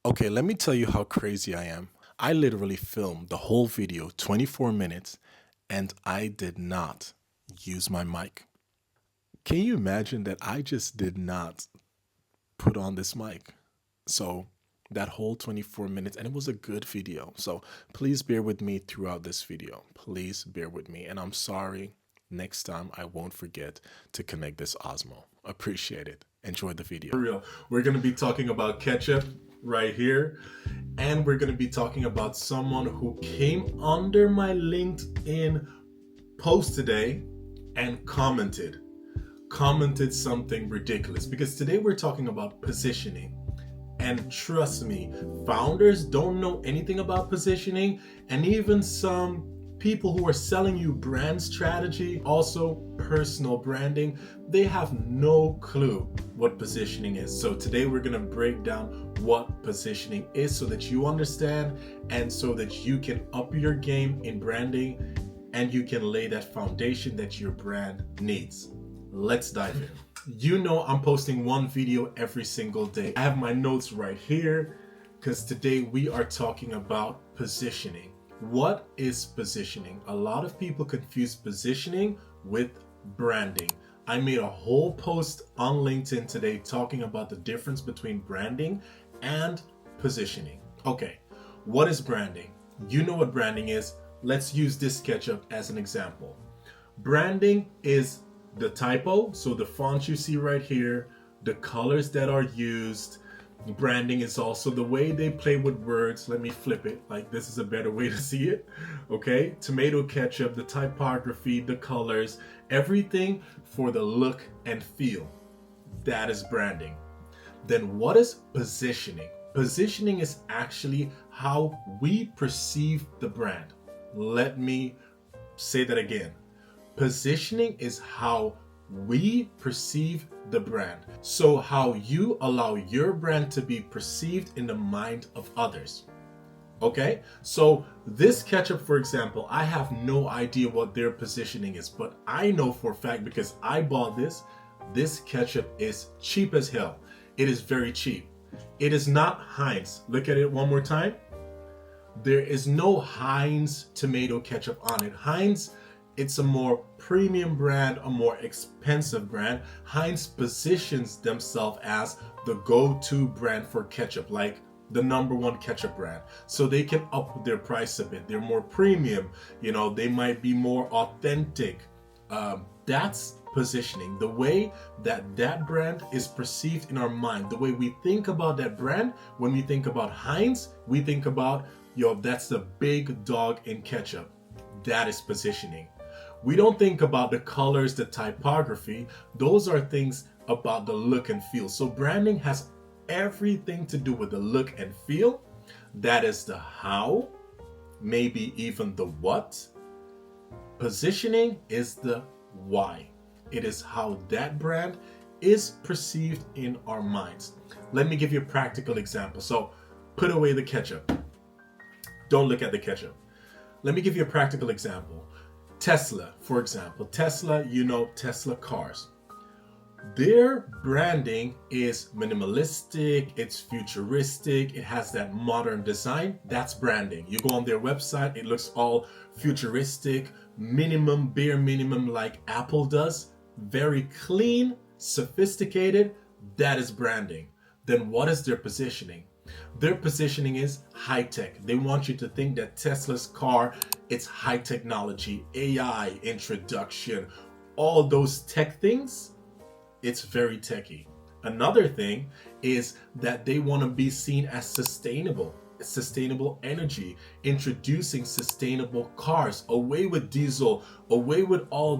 Okay, let me tell you how crazy I am. I literally filmed the whole video, 24 minutes, and I did not use my mic. Can you imagine that I just did not put on this mic? So, that whole 24 minutes, and it was a good video. So, please bear with me throughout this video. Please bear with me. And I'm sorry. Next time, I won't forget to connect this Osmo. Appreciate it. Enjoy the video. For real, we're going to be talking about ketchup right here. And we're going to be talking about someone who came under my LinkedIn post today and commented something ridiculous, because today we're talking about positioning. And trust me, founders don't know anything about positioning, and even some people who are selling you brand strategy, also personal branding, they have no clue what positioning is. So today we're going to break down what positioning is so that you understand and so that you can up your game in branding and you can lay that foundation that your brand needs. Let's dive in. You know I'm posting one video every single day. I have my notes right here because today we are talking about positioning. What is positioning? A lot of people confuse positioning with branding. I made a whole post on LinkedIn today talking about the difference between branding and positioning. Okay, what is branding? You know what branding is. Let's use this SketchUp as an example. Branding is the typo, so the font you see right here, the colors that are used. Branding is also the way they play with words. Let me flip it, like this is a better way to see it. Okay, tomato ketchup, the typography, the colors, everything for the look and feel. That is branding. Then what is positioning? Positioning is actually how we perceive the brand. Let me say that again. Positioning is how we perceive the brand. So how you allow your brand to be perceived in the mind of others. Okay, so this ketchup, for example, I have no idea what their positioning is, but I know for a fact because I bought this ketchup is cheap as hell. It is very cheap. It is not Heinz. Look at it one more time. There is no Heinz tomato ketchup on it. Heinz, it's a more premium brand, a more expensive brand. Heinz positions themselves as the go-to brand for ketchup, like the number one ketchup brand. So they can up their price a bit. They're more premium, they might be more authentic. That's positioning. The way that brand is perceived in our mind, the way we think about that brand. When we think about Heinz, we think about, that's the big dog in ketchup. That is positioning. We don't think about the colors, the typography. Those are things about the look and feel. So branding has everything to do with the look and feel. That is the how, maybe even the what. Positioning is the why. It is how that brand is perceived in our minds. Let me give you a practical example. So put away the ketchup. Don't look at the ketchup. Let me give you a practical example. Tesla, for example. Tesla, Tesla cars. Their branding is minimalistic, it's futuristic, it has that modern design. That's branding. You go on their website, it looks all futuristic, bare minimum like Apple does. Very clean, sophisticated. That is branding. Then what is their positioning? Their positioning is high tech. They want you to think that Tesla's car, it's high technology, AI introduction, all those tech things. It's very techy. Another thing is that they want to be seen as sustainable energy, introducing sustainable cars, away with diesel, away with all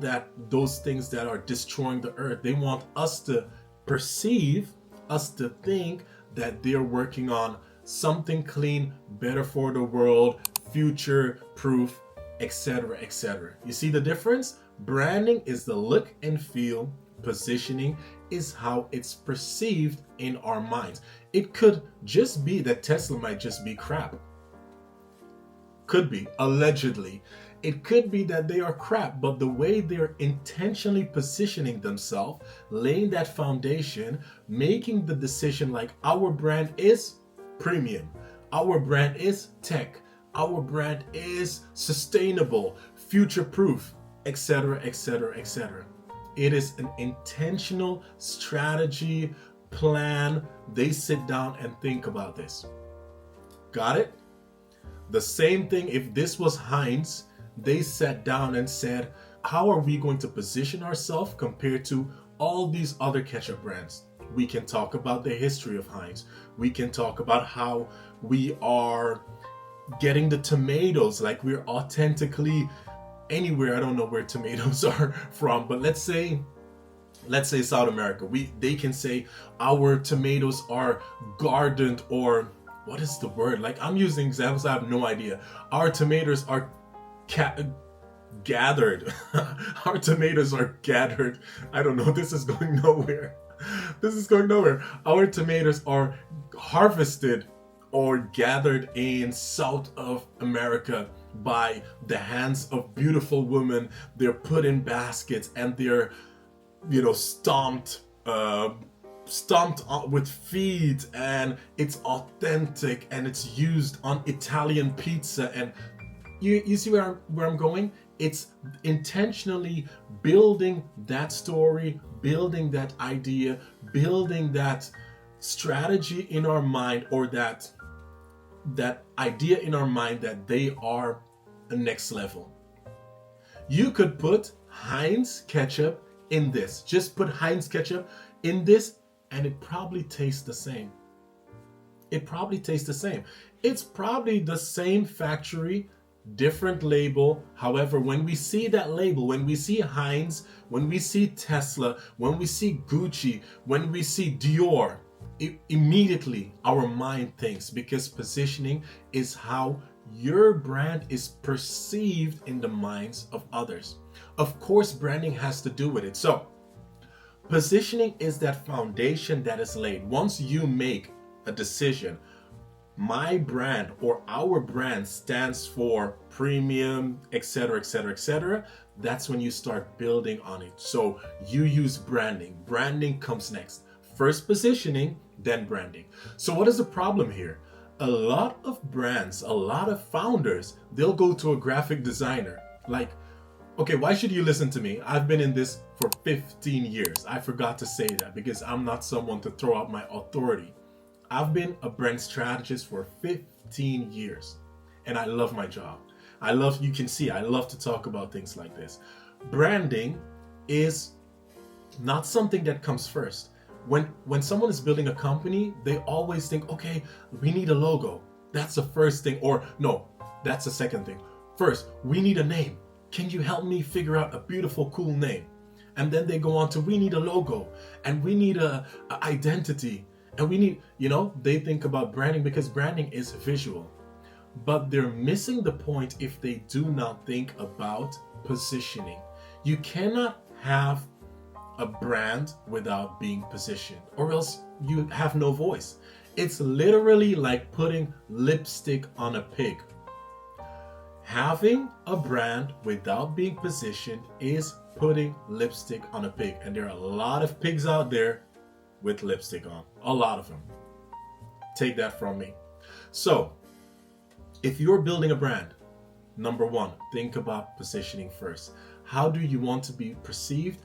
those things that are destroying the earth. They want us to perceive, us to think that they're working on something clean, better for the world, future proof, etc., etc. You see the difference? Branding is the look and feel. Positioning is how it's perceived in our minds. It could just be that Tesla might just be crap. Could be, allegedly. It could be that they are crap, but the way they're intentionally positioning themselves, laying that foundation, making the decision like our brand is premium. Our brand is tech. Our brand is sustainable, future-proof, etc., etc., etc. It is an intentional strategy, plan. They sit down and think about this. Got it? The same thing if this was Heinz, they sat down and said, how are we going to position ourselves compared to all these other ketchup brands? We can talk about the history of Heinz. We can talk about how we are getting the tomatoes, like we're authentically anywhere. I don't know where tomatoes are from, but let's say South America. They can say our tomatoes are gardened, or what is the word? Like, I'm using examples, I have no idea. Our tomatoes are gathered. Our tomatoes are gathered. I don't know. This is going nowhere. This is going nowhere. Our tomatoes are harvested or gathered in South of America by the hands of beautiful women. They're put in baskets and they're, stomped with feet, and it's authentic and it's used on Italian pizza. And you see where I'm going? It's intentionally building that story, building that idea, building that strategy in our mind, or that idea in our mind that they are a next level. You could put Heinz ketchup in this. Just put Heinz ketchup in this and it probably tastes the same. It probably tastes the same. It's probably the same factory, different label. However, when we see that label, when we see Heinz, when we see Tesla, when we see Gucci, when we see Dior, immediately our mind thinks, because positioning is how your brand is perceived in the minds of others. Of course, branding has to do with it. So, positioning is that foundation that is laid. Once you make a decision, my brand or our brand stands for premium, etc., etc., etc., that's when you start building on it. So you use branding. Branding comes next. First positioning, then branding. So what is the problem here? A lot of brands, a lot of founders, they'll go to a graphic designer. Like, okay, why should you listen to me? I've been in this for 15 years. I forgot to say that because I'm not someone to throw out my authority. I've been a brand strategist for 15 years and I love my job. You can see, I love to talk about things like this. Branding is not something that comes first. When someone is building a company, they always think, okay, we need a logo. That's the first thing. Or no, that's the second thing. First, we need a name. Can you help me figure out a beautiful, cool name? And then they go on to, we need a logo and we need a identity. And we need, they think about branding because branding is visual. But they're missing the point if they do not think about positioning. You cannot have a brand without being positioned, or else you have no voice. It's literally like putting lipstick on a pig. Having a brand without being positioned is putting lipstick on a pig. And there are a lot of pigs out there with lipstick on. A lot of them. Take that from me. So, if you're building a brand, number one, think about positioning first. How do you want to be perceived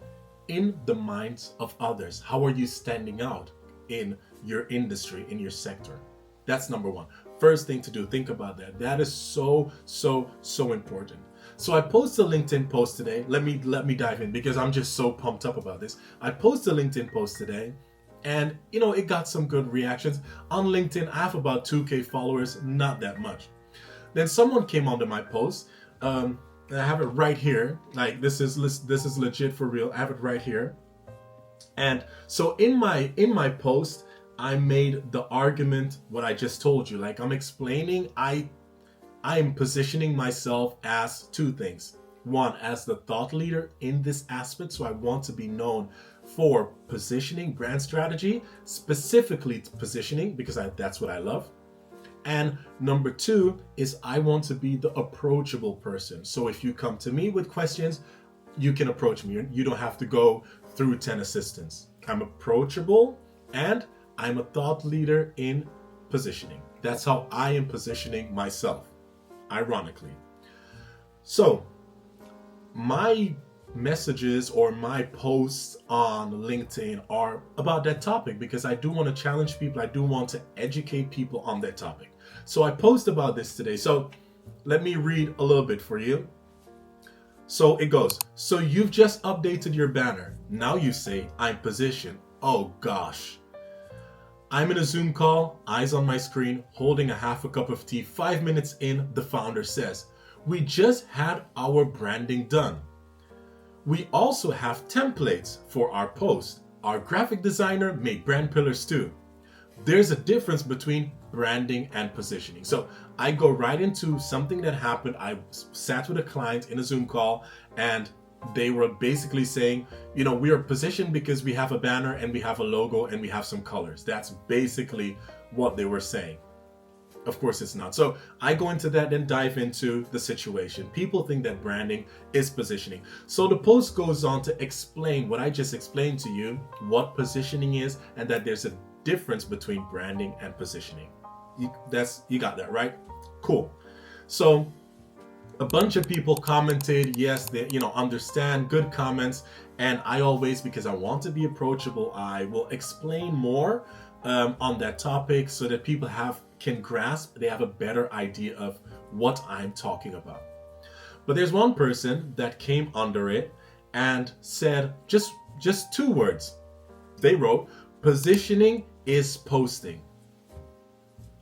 in the minds of others? How are you standing out in your industry, in your sector? That's number one. First thing to do, think about that. That is so important. So I posted a LinkedIn post today. Let me dive in because I'm just so pumped up about this. I posted a LinkedIn post today and it got some good reactions. On LinkedIn, I have about 2K followers, not that much. Then someone came onto my post, and I have it right here. Like this is legit for real. I have it right here. And so in my post, I made the argument what I just told you. Like I'm explaining, I am positioning myself as two things. One, as the thought leader in this aspect. So I want to be known for positioning, brand strategy, specifically positioning, because that's what I love. And number two is I want to be the approachable person. So if you come to me with questions, you can approach me. You don't have to go through 10 assistants. I'm approachable and I'm a thought leader in positioning. That's how I am positioning myself, ironically. So, my messages or my posts on LinkedIn are about that topic because I do want to challenge people. I do want to educate people on that topic. So I post about this today. So let me read a little bit for you. So it goes, so you've just updated your banner. Now you say, I'm positioned. Oh gosh. I'm in a Zoom call, eyes on my screen, holding a half a cup of tea. 5 minutes in, the founder says, we just had our branding done. We also have templates for our post. Our graphic designer made brand pillars too. There's a difference between branding and positioning. So I go right into something that happened. I sat with a client in a Zoom call and they were basically saying, we are positioned because we have a banner and we have a logo and we have some colors. That's basically what they were saying. Of course it's not. So I go into that and dive into the situation. People think that branding is positioning. So the post goes on to explain what I just explained to you, what positioning is, and that there's a difference between branding and positioning. You got that, right? Cool. So a bunch of people commented, yes, they understand, good comments. And I always, because I want to be approachable, I will explain more on that topic so that people can grasp, they have a better idea of what I'm talking about. But there's one person that came under it and said just 2 words. They wrote, positioning is posting.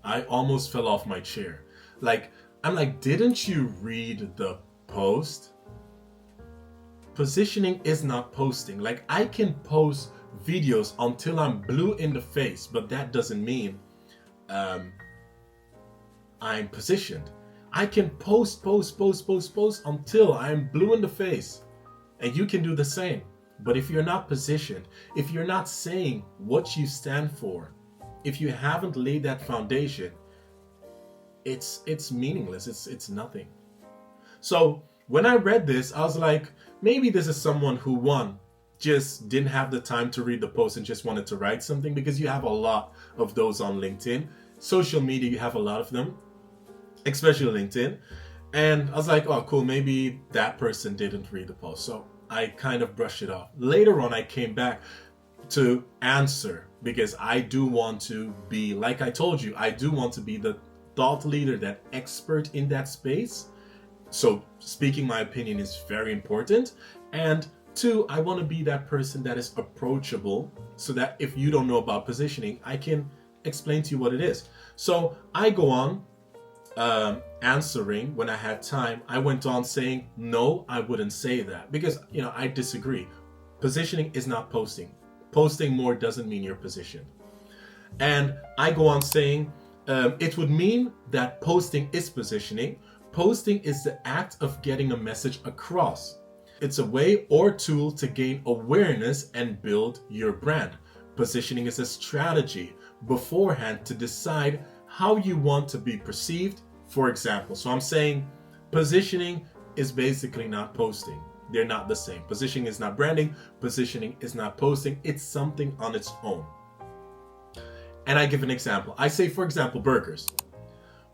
I almost fell off my chair. I'm like, didn't you read the post? Positioning is not posting. I can post videos until I'm blue in the face, but that doesn't mean I'm positioned. I can post until I'm blue in the face, and you can do the same. But if you're not positioned, if you're not saying what you stand for, if you haven't laid that foundation, it's meaningless. It's nothing. So when I read this, I was like, maybe this is someone who just didn't have the time to read the post and just wanted to write something, because you have a lot of those on LinkedIn. Social media, you have a lot of them, especially LinkedIn. And I was like, oh, cool, maybe that person didn't read the post. So I kind of brushed it off. Later on, I came back to answer because I do want to be, like I told you, I do want to be the thought leader, that expert in that space. So speaking my opinion is very important. And 2, I want to be that person that is approachable so that if you don't know about positioning, I can explain to you what it is. So I go on answering when I had time. I went on saying, no, I wouldn't say that because, I disagree. Positioning is not posting. Posting more doesn't mean you're positioned. And I go on saying, it would mean that posting is positioning. Posting is the act of getting a message across. It's a way or tool to gain awareness and build your brand. Positioning is a strategy beforehand to decide how you want to be perceived, for example. So I'm saying positioning is basically not posting. They're not the same. Positioning is not branding. Positioning is not posting. It's something on its own. And I give an example. I say, for example, burgers.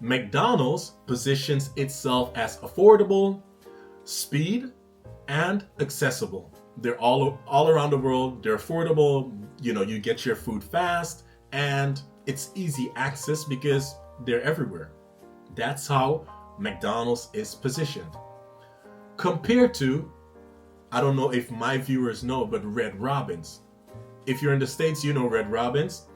McDonald's positions itself as affordable, speed, and accessible. They're all around the world. They're affordable. You get your food fast, and it's easy access because they're everywhere. That's how McDonald's is positioned. Compared to, I don't know if my viewers know, but Red Robin's. If you're in the States, you know Red Robin's.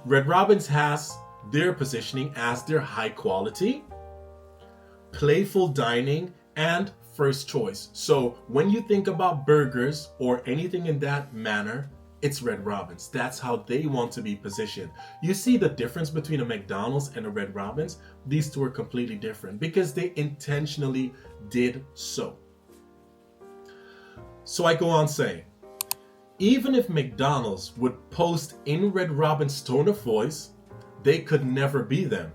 Red Robin's has their positioning as their high quality, playful dining, and first choice. So when you think about burgers or anything in that manner, it's Red Robin's. That's how they want to be positioned. You see the difference between a McDonald's and a Red Robin's? These two are completely different because they intentionally did so. So I go on saying, even if McDonald's would post in Red Robin's tone of voice, they could never be them.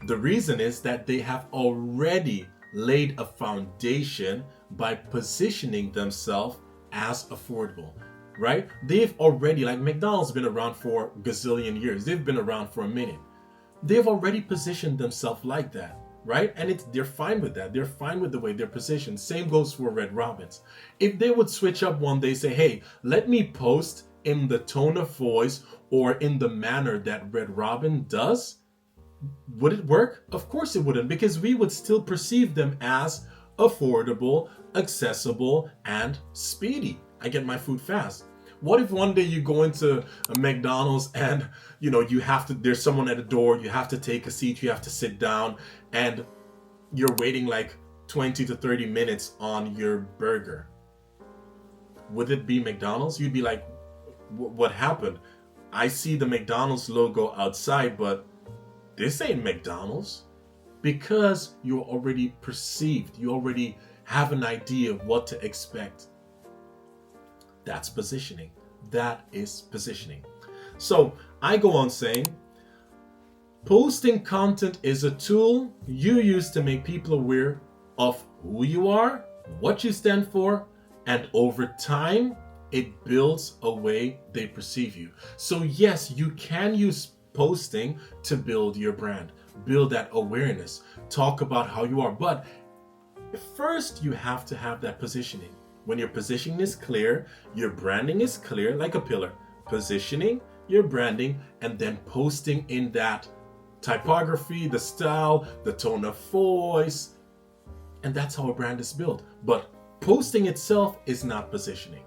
The reason is that they have already laid a foundation by positioning themselves as affordable, right? They've already, like McDonald's been around for a gazillion years. They've been around for a minute. they've already positioned themselves like that, right? And they're fine with that. They're fine with the way they're positioned. Same goes for Red Robins. If they would switch up one day, say, hey, let me post in the tone of voice or in the manner that Red Robin does, would it work? Of course it wouldn't, because we would still perceive them as affordable, accessible, and speedy. I get my food fast. What if one day you go into a McDonald's and there's someone at the door, you have to take a seat, you have to sit down, and you're waiting like 20 to 30 minutes on your burger? Would it be McDonald's? You'd be like, what happened? I see the McDonald's logo outside, but this ain't McDonald's. Because you're already perceived, you already have an idea of what to expect. That's positioning. That is positioning. So I go on saying, posting content is a tool you use to make people aware of who you are, what you stand for, and over time, it builds a way they perceive you. So yes, you can use posting to build your brand, build that awareness, talk about how you are. But first, you have to have that positioning. When your positioning is clear, your branding is clear, like a pillar. Positioning, your branding, and then posting in that typography, the style, the tone of voice. And that's how a brand is built. But posting itself is not positioning.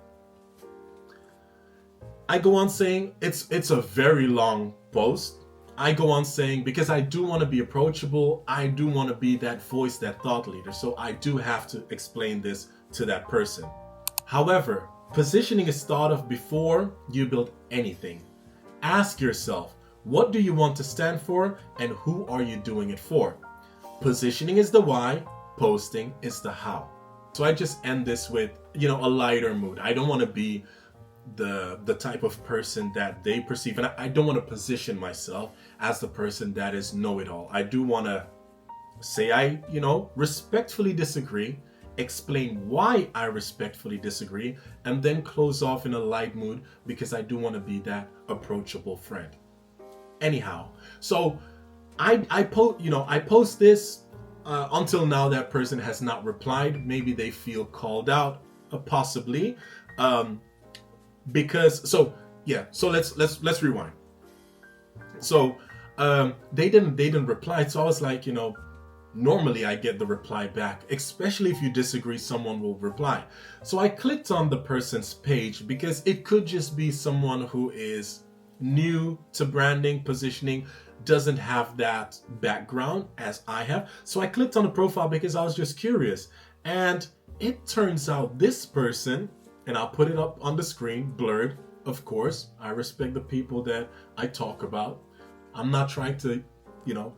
I go on saying it's a very long post. I go on saying, because I do want to be approachable, I do want to be that voice, that thought leader. So I do have to explain this to that person. However, positioning is thought of before you build anything. Ask yourself, what do you want to stand for and who are you doing it for? Positioning is the why, posting is the how. So I just end this with, a lighter mood. I don't want to be the type of person that they perceive, and I don't want to position myself as the person that is know-it-all. I do want to say I respectfully disagree, explain why I respectfully disagree, and then close off in a light mood because I do want to be that approachable friend. Anyhow, so I post this. Until now, that person has not replied. Maybe they feel called out, possibly. So let's rewind. So they didn't reply. So I was like, normally I get the reply back, especially if you disagree, someone will reply. So I clicked on the person's page because it could just be someone who is new to branding, positioning, doesn't have that background as I have. So I clicked on the profile because I was just curious. And it turns out this person, and I'll put it up on the screen, blurred, of course. I respect the people that I talk about. I'm not trying to,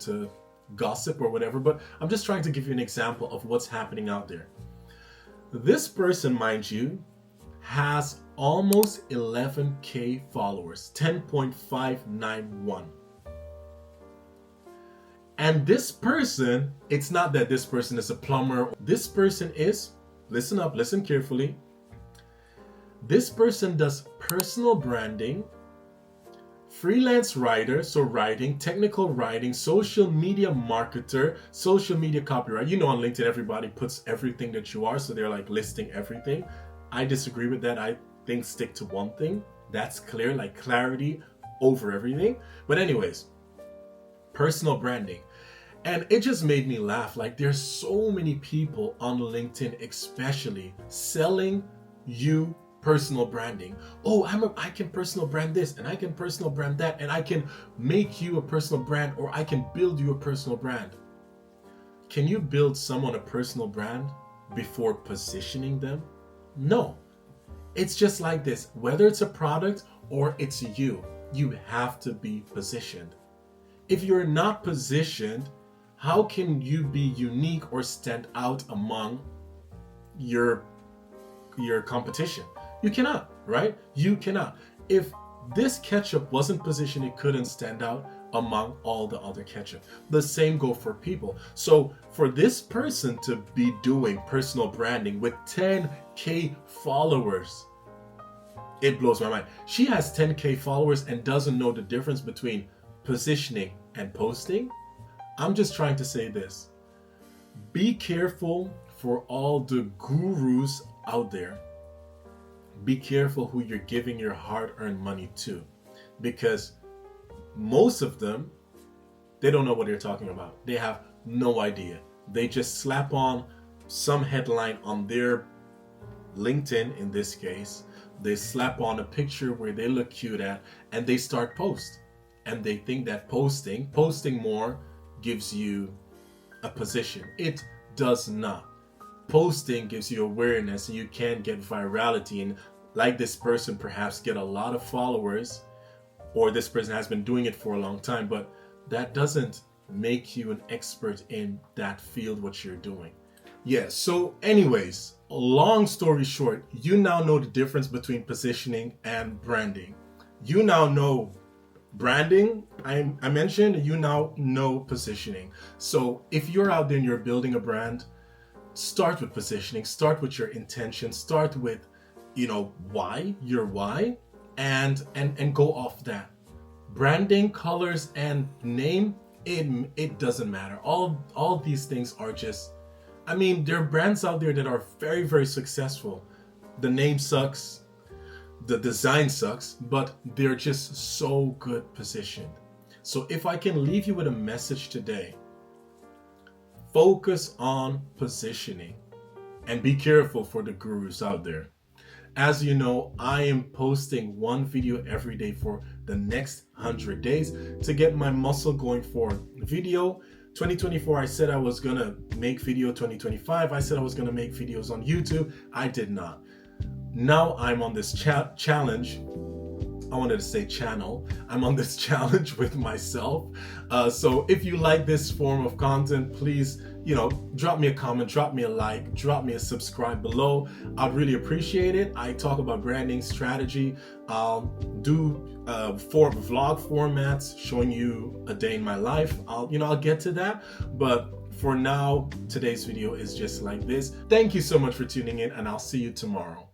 to gossip or whatever, but I'm just trying to give you an example of what's happening out there. This person, mind you, has almost 11K followers, 10.591. And this person, it's not that this person is a plumber. This person is, listen up, listen carefully. This person does personal branding, freelance writer, so writing, technical writing, social media marketer, social media copywriter. On LinkedIn, everybody puts everything that you are, so they're like listing everything. I disagree with that. I think stick to one thing. That's clear, like clarity over everything. But anyways, personal branding. And it just made me laugh. Like, there's so many people on LinkedIn, especially, selling you personal branding. Oh, I can personal brand this, and I can personal brand that, and I can make you a personal brand, or I can build you a personal brand. Can you build someone a personal brand before positioning them? No. It's just like this. Whether it's a product or it's you have to be positioned. If you're not positioned, how can you be unique or stand out among your competition? You cannot, right? You cannot. If this ketchup wasn't positioned, it couldn't stand out among all the other ketchup. The same go for people. So for this person to be doing personal branding with 10K followers, it blows my mind. She has 10K followers and doesn't know the difference between positioning and posting, I'm just trying to say this. Be careful for all the gurus out there. Be careful who you're giving your hard-earned money to, because most of them, they don't know what they're talking about. They have no idea. They just slap on some headline on their LinkedIn, in this case. They slap on a picture where they look cute at, and they start post. And they think that posting more gives you a position. It does not. Posting gives you awareness, and you can get virality, and like this person perhaps get a lot of followers, or this person has been doing it for a long time, but that doesn't make you an expert in that field, what you're doing. Yeah, so anyways, long story short, you now know the difference between positioning and branding. You now know branding, I mentioned, you now know positioning. So if you're out there and you're building a brand, start with positioning, start with your intention, start with, why, your why, and go off that. Branding, colors, and name, it doesn't matter. All these things are just, there are brands out there that are very, very successful. The name sucks, the design sucks, but they're just so good positioned. So if I can leave you with a message today, focus on positioning and be careful for the gurus out there. As you know, I am posting one video every day for the next 100 days to get my muscle going for video. 2024, I said I was gonna make video. 2025, I said I was gonna make videos on YouTube. I did not. Now I'm on this challenge. I wanted to say channel. I'm on this challenge with myself. So if you like this form of content, please, drop me a comment, drop me a like, drop me a subscribe below. I'd really appreciate it. I talk about branding strategy. I'll do 4 vlog formats showing you a day in my life. I'll get to that. But for now, today's video is just like this. Thank you so much for tuning in, and I'll see you tomorrow.